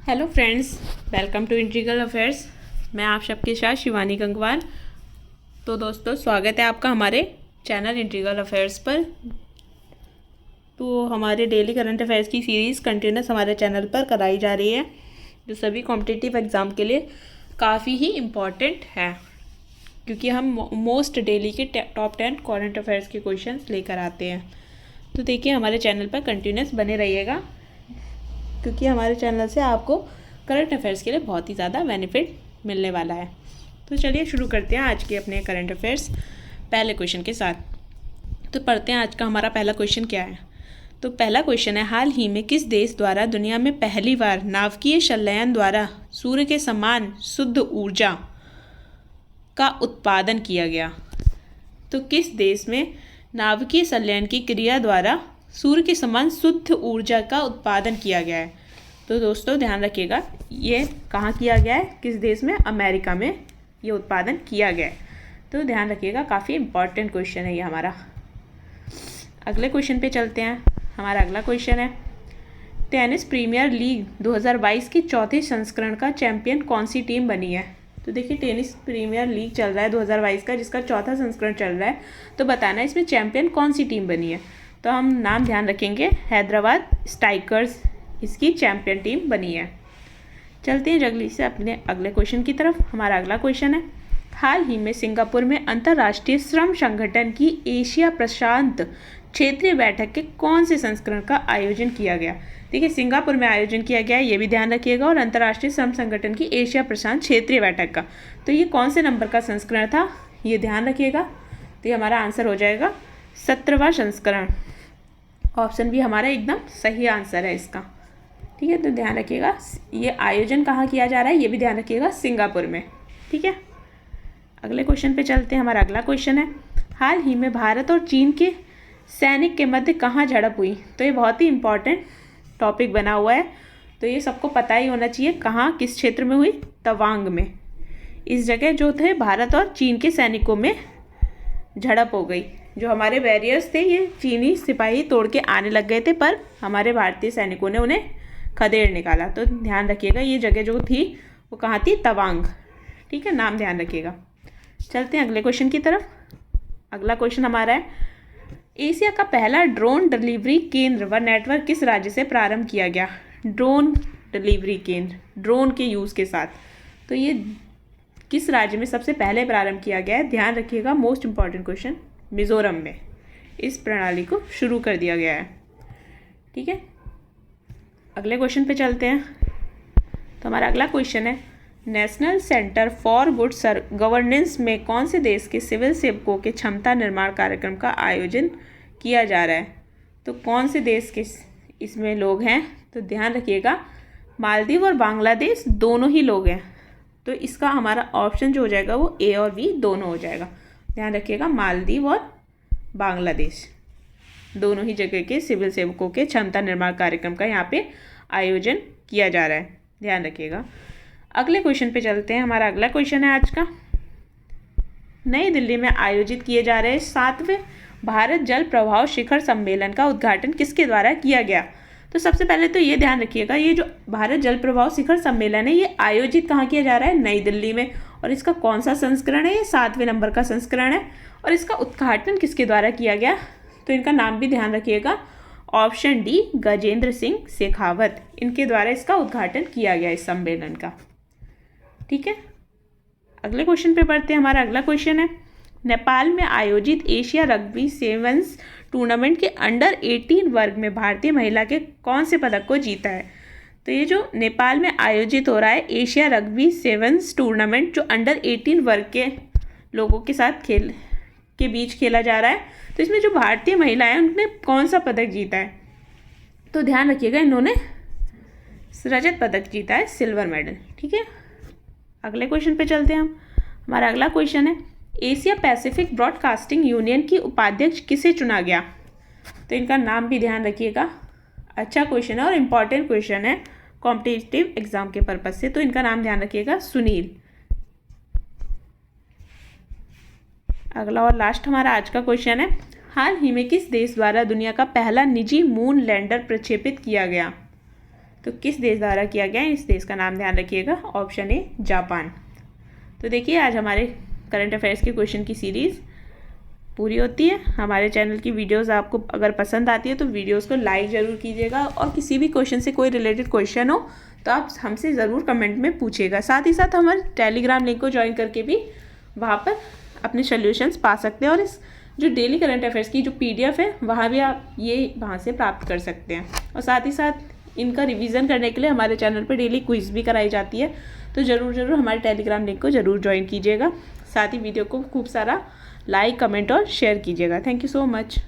Hello friends, welcome to integral affairs. मैं आप सबके साथ शिवानी गंगवार। तो दोस्तों, स्वागत है आपका हमारे चैनल इंटीग्रल अफेयर्स पर। तो हमारे डेली करंट अफेयर्स की सीरीज़ कंटिन्यूस हमारे चैनल पर कराई जा रही है, जो सभी कॉम्पिटिटिव एग्ज़ाम के लिए काफ़ी ही इम्पॉर्टेंट है, क्योंकि हम मोस्ट डेली के टॉप 10 करंट अफेयर्स के क्वेश्चंस लेकर आते हैं। तो देखिए, हमारे चैनल पर कंटिन्यूस बने रहिएगा, क्योंकि हमारे चैनल से आपको करंट अफेयर्स के लिए बहुत ही ज़्यादा बेनिफिट मिलने वाला है। तो चलिए शुरू करते हैं आज के अपने करंट अफेयर्स पहले क्वेश्चन के साथ। तो पढ़ते हैं आज का हमारा पहला क्वेश्चन क्या है। तो पहला क्वेश्चन है, हाल ही में किस देश द्वारा दुनिया में पहली बार नाभिकीय संलयन द्वारा सूर्य के समान शुद्ध ऊर्जा का उत्पादन किया गया? तो किस देश में नाभिकीय संलयन की क्रिया द्वारा सूर्य के समान शुद्ध ऊर्जा का उत्पादन किया गया है? तो दोस्तों ध्यान रखिएगा, ये कहाँ किया गया है, किस देश में? अमेरिका में ये उत्पादन किया गया है। तो ध्यान रखिएगा, काफ़ी इम्पॉर्टेंट क्वेश्चन है ये हमारा। अगले क्वेश्चन पे चलते हैं। हमारा अगला क्वेश्चन है, टेनिस प्रीमियर लीग 2022 की चौथे संस्करण का चैंपियन कौन सी टीम बनी है? तो देखिए, टेनिस प्रीमियर लीग चल रहा है 2022 का, जिसका चौथा संस्करण चल रहा है। तो बताना है इसमें चैंपियन कौन सी टीम बनी है। तो हम नाम ध्यान रखेंगे, हैदराबाद स्ट्राइकर्स इसकी चैंपियन टीम बनी है। चलते हैं जल्दी से अपने अगले क्वेश्चन की तरफ। हमारा अगला क्वेश्चन है, हाल ही में सिंगापुर में अंतर्राष्ट्रीय श्रम संगठन की एशिया प्रशांत क्षेत्रीय बैठक के कौन से संस्करण का आयोजन किया गया? देखिए, सिंगापुर में आयोजन किया गया है, ये भी ध्यान रखिएगा, और अंतर्राष्ट्रीय श्रम संगठन की एशिया प्रशांत क्षेत्रीय बैठक का। तो ये कौन से नंबर का संस्करण था, ये ध्यान रखिएगा। तो ये हमारा आंसर हो जाएगा 17वां संस्करण। ऑप्शन भी हमारा एकदम सही आंसर है इसका। ठीक है, तो ध्यान रखिएगा, ये आयोजन कहाँ किया जा रहा है, ये भी ध्यान रखिएगा, सिंगापुर में। ठीक है, अगले क्वेश्चन पे चलते हैं। हमारा अगला क्वेश्चन है, हाल ही में भारत और चीन के सैनिक के मध्य कहाँ झड़प हुई? तो ये बहुत ही इंपॉर्टेंट टॉपिक बना हुआ है, तो ये सबको पता ही होना चाहिए। कहाँ, किस क्षेत्र में हुई? तवांग में। इस जगह जो थे भारत और चीन के सैनिकों में झड़प हो गई। जो हमारे बैरियर्स थे, ये चीनी सिपाही तोड़ के आने लग गए थे, पर हमारे भारतीय सैनिकों ने उन्हें खदेड़ निकाला। तो ध्यान रखिएगा, ये जगह जो थी वो कहाँ थी? तवांग। ठीक है, नाम ध्यान रखिएगा। चलते हैं अगले क्वेश्चन की तरफ। अगला क्वेश्चन हमारा है, एशिया का पहला ड्रोन डिलीवरी केंद्र व नेटवर्क किस राज्य से प्रारंभ किया गया? ड्रोन डिलीवरी केंद्र, ड्रोन के यूज़ के साथ, तो ये किस राज्य में सबसे पहले प्रारंभ किया गया है? ध्यान रखिएगा, मोस्ट इंपॉर्टेंट क्वेश्चन। मिजोरम में इस प्रणाली को शुरू कर दिया गया है। ठीक है, अगले क्वेश्चन पे चलते हैं। तो हमारा अगला क्वेश्चन है, national centre for good governance में कौन से देश के सिविल सेवकों के क्षमता निर्माण कार्यक्रम का आयोजन किया जा रहा है? तो कौन से देश के इसमें लोग हैं? तो ध्यान रखिएगा, मालदीव और बांग्लादेश दोनों ही लोग हैं। तो इसका हमारा ऑप्शन जो हो जाएगा वो ए और बी दोनों हो जाएगा। ध्यान रखिएगा, मालदीव और बांग्लादेश दोनों ही जगह के सिविल सेवकों के क्षमता निर्माण कार्यक्रम का यहाँ पे आयोजन किया जा रहा है। ध्यान रखिएगा। अगले क्वेश्चन पे चलते हैं। हमारा अगला क्वेश्चन है आज का, नई दिल्ली में आयोजित किए जा रहे 7वें भारत जल प्रवाह शिखर सम्मेलन का उद्घाटन किसके द्वारा किया गया? तो सबसे पहले तो ये ध्यान रखिएगा, ये जो भारत जल प्रवाह शिखर सम्मेलन है, ये आयोजित कहाँ किया जा रहा है? नई दिल्ली में। और इसका कौन सा संस्करण है? ये 7वें नंबर का संस्करण है। और इसका उद्घाटन किसके द्वारा किया गया? तो इनका नाम भी ध्यान रखिएगा, ऑप्शन डी, गजेंद्र सिंह शेखावत, इनके द्वारा इसका उद्घाटन किया गया इस सम्मेलन का। ठीक है, अगले क्वेश्चन पे बढ़ते हैं। हमारा अगला क्वेश्चन है, नेपाल में आयोजित एशिया रग्बी सेवन्स टूर्नामेंट के अंडर 18 वर्ग में भारतीय महिला के कौन से पदक को जीता है? तो ये जो नेपाल में आयोजित हो रहा है एशिया रग्बी सेवन्स टूर्नामेंट, जो अंडर 18 वर्ग के लोगों के साथ के बीच खेला जा रहा है, तो इसमें जो भारतीय महिला है उन्होंने कौन सा पदक जीता है? तो ध्यान रखिएगा, इन्होंने रजत पदक जीता है, सिल्वर मेडल। ठीक है, अगले क्वेश्चन पे चलते हैं हम। हमारा अगला क्वेश्चन है, एशिया पैसिफिक ब्रॉडकास्टिंग यूनियन की उपाध्यक्ष किसे चुना गया? तो इनका नाम भी ध्यान रखिएगा, अच्छा क्वेश्चन है और इम्पॉर्टेंट क्वेश्चन है कॉम्पिटिटिव एग्जाम के पर्पज से। तो इनका नाम ध्यान रखिएगा, सुनील। अगला और लास्ट हमारा आज का क्वेश्चन है, हाल ही में किस देश द्वारा दुनिया का पहला निजी मून लैंडर प्रक्षेपित किया गया? तो किस देश द्वारा किया गया है, इस देश का नाम ध्यान रखिएगा, ऑप्शन ए जापान। तो देखिए आज हमारे करंट अफेयर्स के क्वेश्चन की सीरीज़ पूरी होती है। हमारे चैनल की वीडियोस आपको अगर पसंद आती है तो वीडियोस को लाइक ज़रूर कीजिएगा, और किसी भी क्वेश्चन से कोई रिलेटेड क्वेश्चन हो तो आप हमसे ज़रूर कमेंट में पूछिएगा। साथ ही साथ हमारे टेलीग्राम लिंक को ज्वाइन करके भी वहाँ पर अपने सॉल्यूशंस पा सकते हैं, और इस जो डेली करंट अफेयर्स की जो PDF है वहाँ भी आप ये वहाँ से प्राप्त कर सकते हैं। और साथ ही साथ इनका रिवीजन करने के लिए हमारे चैनल पर डेली क्विज़ भी कराई जाती है, तो ज़रूर हमारे टेलीग्राम लिंक को ज़रूर ज्वाइन कीजिएगा। साथ ही वीडियो को खूब सारा लाइक, कमेंट और शेयर कीजिएगा। Thank you so much.